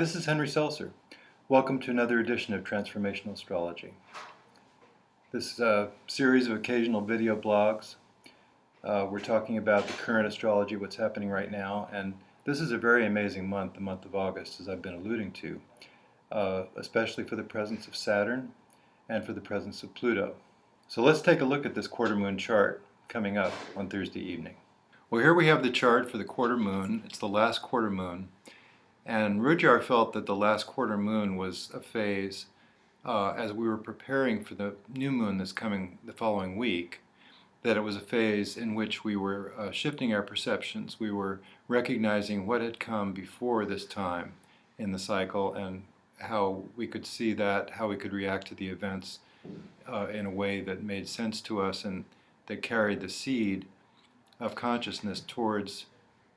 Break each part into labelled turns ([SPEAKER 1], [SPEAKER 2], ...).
[SPEAKER 1] This is Henry Seltzer. Welcome to another edition of Transformational Astrology. This series of occasional video blogs. We're talking about the current astrology, what's happening right now, and this is a very amazing month, the month of August, as I've been alluding to, especially for the presence of Saturn and for the presence of Pluto. So let's take a look at this quarter moon chart coming up on Thursday evening. Well, here we have the chart for the quarter moon. It's the last quarter moon. And Rudyard felt that the last quarter moon was a phase as we were preparing for the new moon that's coming the following week, that it was a phase in which we were shifting our perceptions. We were recognizing what had come before this time in the cycle and how we could see that, how we could react to the events in a way that made sense to us and that carried the seed of consciousness towards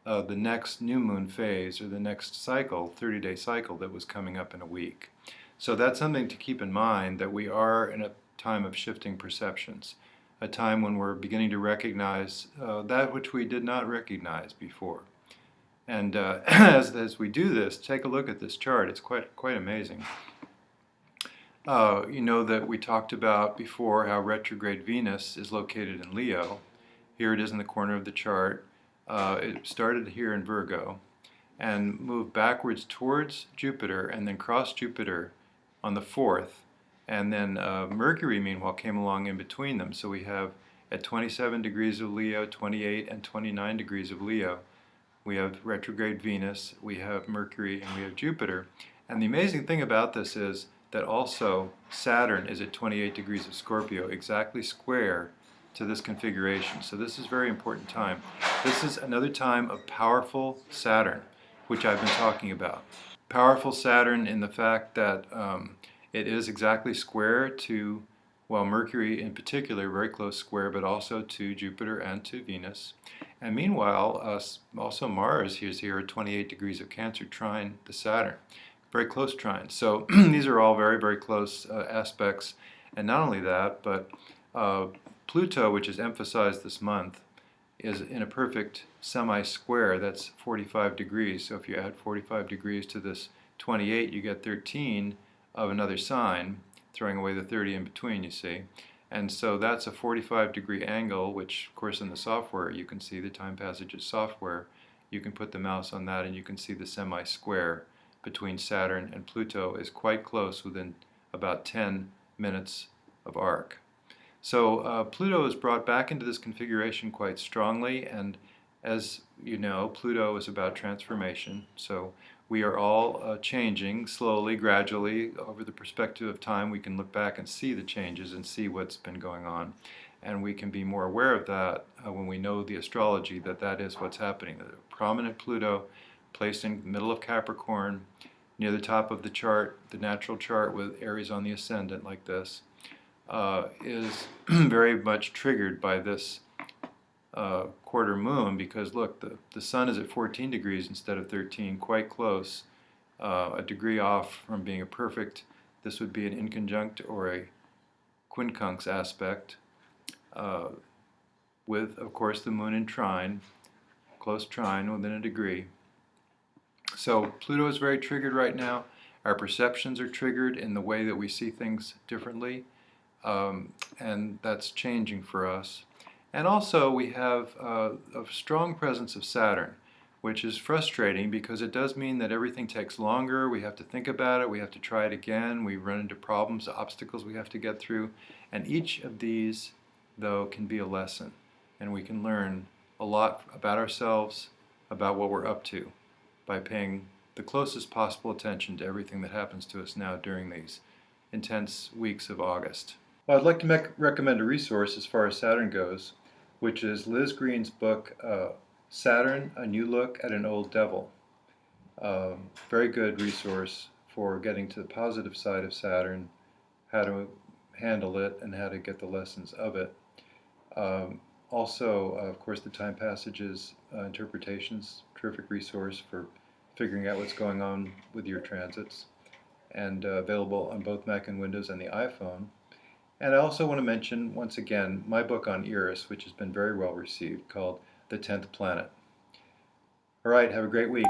[SPEAKER 1] the next new moon phase, or the next cycle, 30-day cycle that was coming up in a week. So that's something to keep in mind, that we are in a time of shifting perceptions, a time when we're beginning to recognize that which we did not recognize before. And as we do this, take a look at this chart. It's quite amazing. You know that we talked about before how retrograde Venus is located in Leo. Here it is in the corner of the chart. It started here in Virgo and moved backwards towards Jupiter and then crossed Jupiter on the 4th. And then Mercury, meanwhile, came along in between them. So we have at 27 degrees of Leo, 28 and 29 degrees of Leo, we have retrograde Venus, we have Mercury, and we have Jupiter. And the amazing thing about this is that also Saturn is at 28 degrees of Scorpio, exactly square to this configuration. So this is a very important time. This is another time of powerful Saturn, which I've been talking about. Powerful Saturn in the fact that it is exactly square to, well, Mercury in particular, very close square, but also to Jupiter and to Venus. And meanwhile, also Mars is here at 28 degrees of Cancer, trine the Saturn. Very close trine. So these are all very, very close aspects. And not only that, but Pluto, which is emphasized this month, is in a perfect semi-square. That's 45 degrees. So if you add 45 degrees to this 28, you get 13 of another sign, throwing away the 30 in between, you see. And so that's a 45-degree angle, which, of course, in the software, you can see the time passages software. You can put the mouse on that, and you can see the semi-square between Saturn and Pluto is quite close, within about 10 minutes of arc. So Pluto is brought back into this configuration quite strongly, and as you know, Pluto is about transformation. So we are all changing slowly, gradually. Over the perspective of time, we can look back and see the changes and see what's been going on. And we can be more aware of that when we know the astrology, that that is what's happening. The prominent Pluto, placed in the middle of Capricorn, near the top of the chart, the natural chart with Aries on the ascendant like this, is very much triggered by this quarter moon, because look, the sun is at 14 degrees instead of 13, quite close, a degree off from being a perfect. This would be an inconjunct or a quincunx aspect, with, of course, the moon in trine, close trine within a degree. So Pluto is very triggered right now. Our perceptions are triggered in the way that we see things differently. And that's changing for us. And also we have a strong presence of Saturn, which is frustrating because it does mean that everything takes longer. We have to think about it. We have to try it again. We run into problems, obstacles we have to get through. And each of these, though, can be a lesson. And we can learn a lot about ourselves, about what we're up to, by paying the closest possible attention to everything that happens to us now during these intense weeks of August. Well, I'd like to recommend a resource as far as Saturn goes, which is Liz Green's book, Saturn, A New Look at an Old Devil. Very good resource for getting to the positive side of Saturn, how to handle it, and how to get the lessons of it. Also, of course, the time passages interpretations, terrific resource for figuring out what's going on with your transits, and available on both Mac and Windows and the iPhone. And I also want to mention, once again, my book on Eris, which has been very well received, called The 10th Planet. All right, have a great week.